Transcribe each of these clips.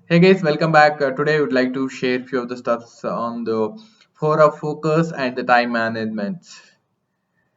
Hey guys, welcome back. Today I would like to share few of the stuffs on the four of focus and the time management.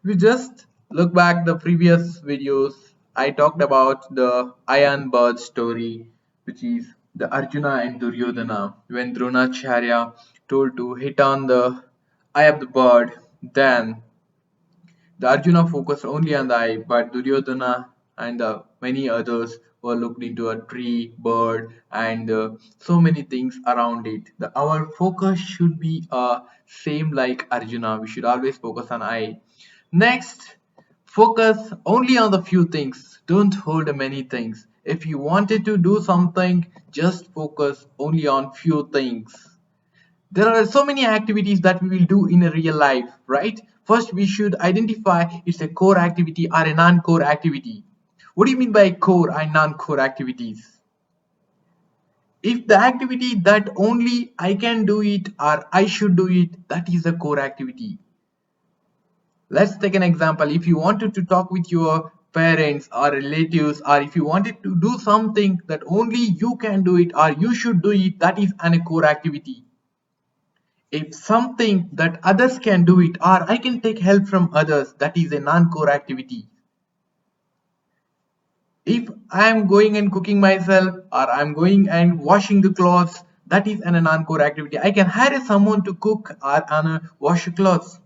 We just look back the previous videos. I talked about the Iron Bird story, which is the Arjuna and Duryodhana when Dronacharya told to hit on the eye of the bird. Then the Arjuna focused only on the eye, but Duryodhana and many others were looked into a tree, bird, and so many things around it. Our focus should be same like Arjuna. We should always focus on eye. Next, focus only on the few things. Don't hold many things. If you wanted to do something, just focus only on few things. There are so many activities that we will do in a real life, right? First, we should identify it's a core activity or a non-core activity. What do you mean by core and non-core activities? If the activity that only I can do it or I should do it, that is a core activity. Let's take an example. If you wanted to talk with your parents or relatives, or if you wanted to do something that only you can do it or you should do it, that is a core activity. If something that others can do it or I can take help from others, that is a non-core activity. If I am going and cooking myself or I'm going and washing the clothes, that is a non-core activity. I can hire someone to cook or wash clothes.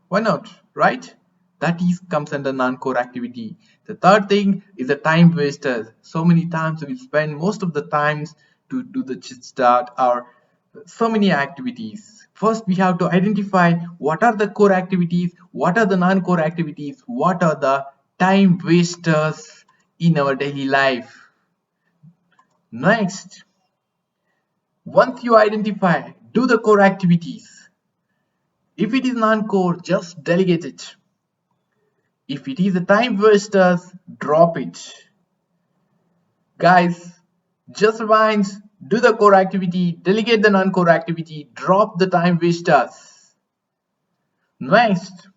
Why not, right? That is comes under non-core activity. The third thing is the time wasters. So many times we spend most of the times to do the chit start or so many activities. First, we have to identify what are the core activities, what are the non-core activities, what are the time wasters in our daily life. Next, once you identify, do the core activities. If it is non-core, just delegate it. If it is a time waster, drop it. Guys, just rewind, do the core activity, delegate the non-core activity, drop the time wasters. Next,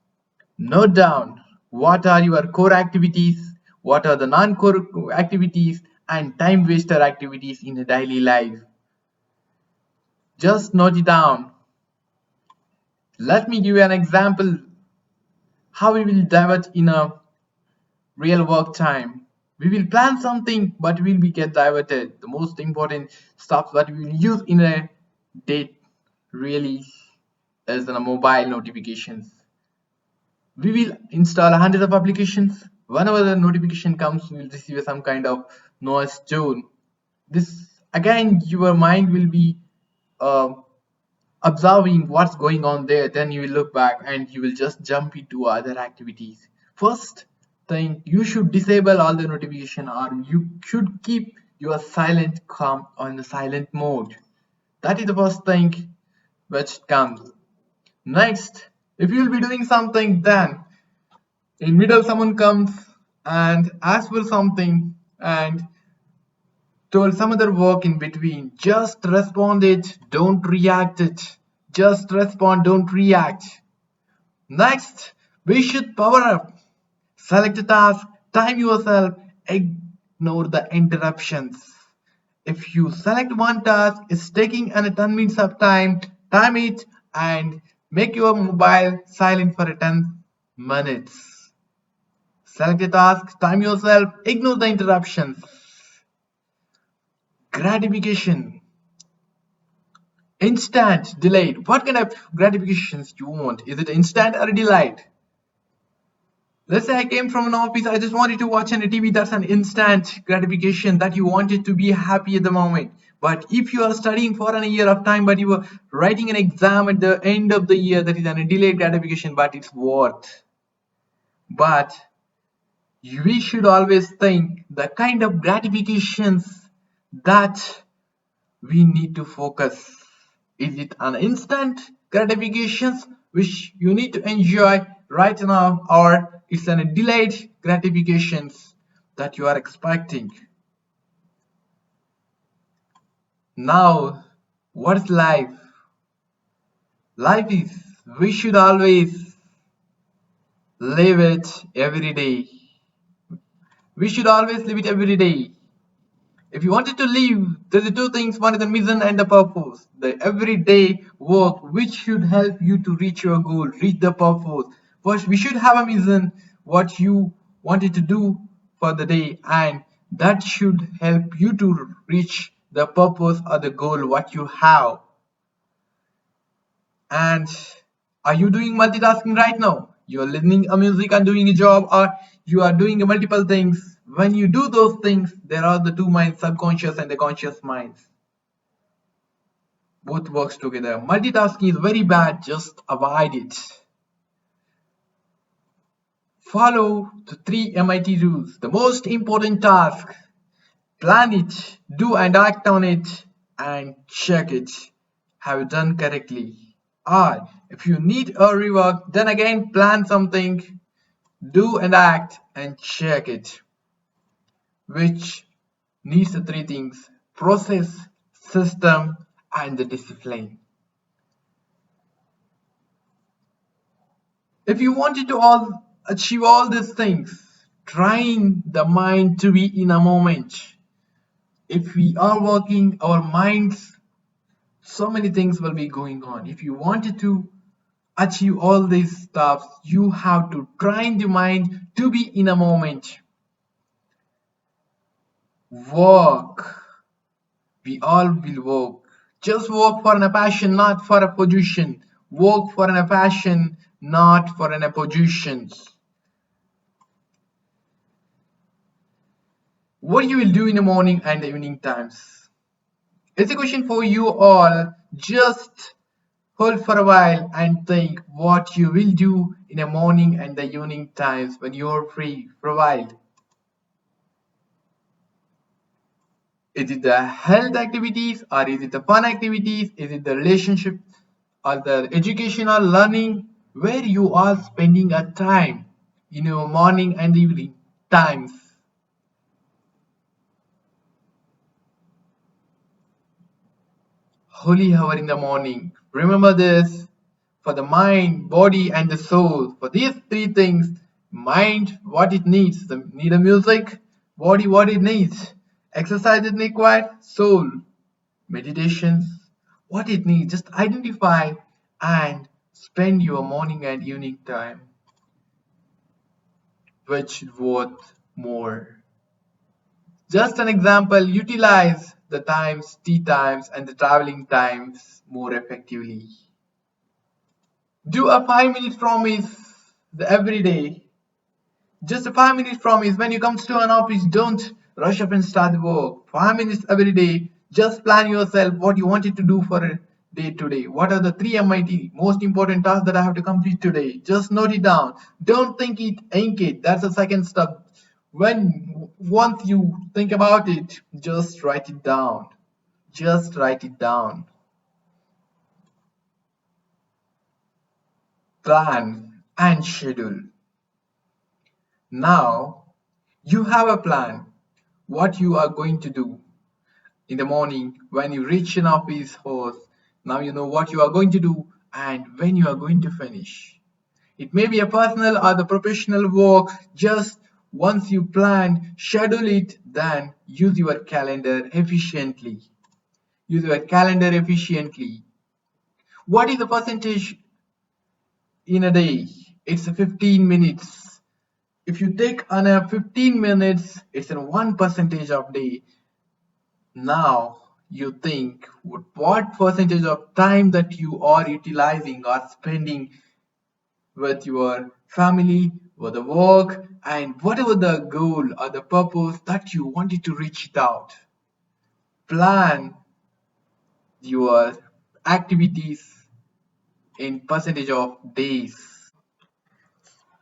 note down what are your core activities, what are the non-core activities, and time waster activities in a daily life. Just note it down. Let me give you an example how we will divert in a real work time. We will plan something, but we will be get diverted. The most important stuff that we will use in a day really is the mobile notifications. We will install hundreds of applications. Whenever the notification comes, we will receive some kind of noise tone. This again, your mind will be uh, observing what's going on there. Then you will look back and you will just jump into other activities. First thing, you should disable all the notification or you should keep your silent calm on the silent mode. That is the first thing which comes. Next, if you will be doing something, then in middle someone comes and asks for something and told some other work in between. Just respond it, don't react it. Just respond, don't react. Next, we should power up. Select a task, time yourself, ignore the interruptions. If you select one task, it's taking an 10 minutes of time, time it and make your mobile silent for 10 minutes. Select a task, time yourself, ignore the interruptions. Gratification. Instant, delayed. What kind of gratifications you want? Is it instant or delayed? Let's say I came from an office, I just wanted to watch on a TV, that's an instant gratification that you wanted to be happy at the moment. But if you are studying for a year of time, but you are writing an exam at the end of the year, that is a delayed gratification, but it's worth. But we should always think the kind of gratifications that we need to focus. Is it an instant gratifications which you need to enjoy right now, or it's an delayed gratifications that you are expecting? Now, what's life? Life is we should always live it every day. We should always live it every day. If you wanted to live, there's the two things. One is the mission and the purpose. The everyday work which should help you to reach your goal, reach the purpose. First, we should have a mission, what you wanted to do for the day, and that should help you to reach the purpose or the goal what you have. And are you doing multitasking right now? You're listening a music and doing a job, or you are doing multiple things. When you do those things, there are the two minds, subconscious and the conscious minds. Both works together. Multitasking is very bad, just avoid it. Follow the three MIT rules. The most important task, plan it, do and act on it, and check it. Have you done correctly? Or if you need a rework, then again plan something, do and act, and check it. Which needs the three things: process, system, and the discipline. If you wanted to achieve all these things, train the mind to be in a moment. If we are working, our minds, so many things will be going on. If you wanted to achieve all these stuff, you have to train the mind to be in a moment. Work. We all will work. Just work for a passion, not for a position. Work for a passion, not for a position. What you will do in the morning and the evening times? It's a question for you all. Just hold for a while and think what you will do in the morning and the evening times when you're free for a while. Is it the health activities, or is it the fun activities? Is it the relationship or the education or learning? Where you are spending a time in your morning and evening times? Holy hour in the morning. Remember this, for the mind, body, and the soul. For these three things, mind, what it needs, the need of music, body, what it needs, exercise is required, soul, meditations, what it needs. Just identify and spend your morning and evening time, which worth more. Just an example, utilize the times, tea times, and the traveling times more effectively. Do a 5 minute promise every day. Just a 5 minute promise. When you come to an office, don't rush up and start the work. 5 minutes every day. Just plan yourself what you wanted to do for a day today. What are the three MIT most important tasks that I have to complete today? Just note it down. Don't think it, ink it. That's the second step. When once you think about it, just write it down. Just write it down. Plan and schedule. Now you have a plan what you are going to do in the morning when you reach an office house. Now you know what you are going to do and when you are going to finish. It may be a personal or the professional work. Just once you plan, schedule it, then use your calendar efficiently. Use your calendar efficiently. What is the percentage in a day? It's 15 minutes. If you take on a 15 minutes, it's a 1% of day. Now you think what percentage of time that you are utilizing or spending with your family, with the work, and whatever the goal or the purpose that you wanted to reach it out. Plan your activities in percentage of days.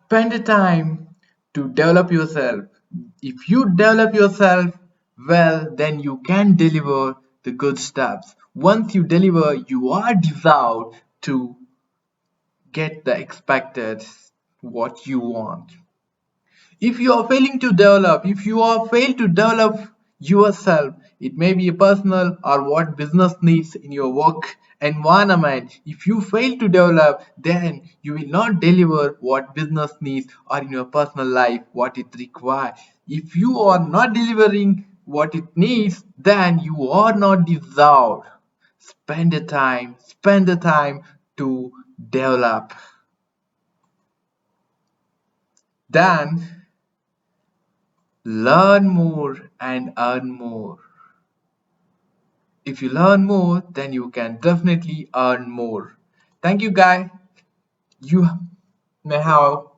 Spend the time to develop yourself. If you develop yourself well, then you can deliver the good stuff. Once you deliver, you are deserved to get the expected what you want. If you are failing to develop, if you are fail to develop yourself, it may be a personal or what business needs in your work environment. If you fail to develop, then you will not deliver what business needs or in your personal life what it requires. If you are not delivering what it needs, then you are not deserved. Spend the time to develop. Then learn more and earn more. If you learn more, then you can definitely earn more. Thank you, guys. You may have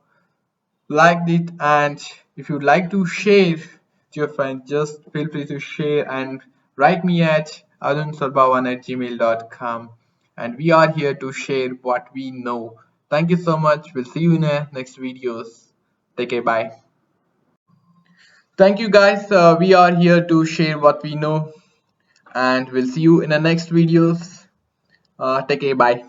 liked it, and if you'd like to share to your friends, just feel free to share and write me at arunsalbawan@gmail.com. And we are here to share what we know. Thank you so much. We'll see you in the next videos. Take care. Bye. Thank you, guys. We are here to share what we know, and we'll see you in the next videos. Take care. Bye.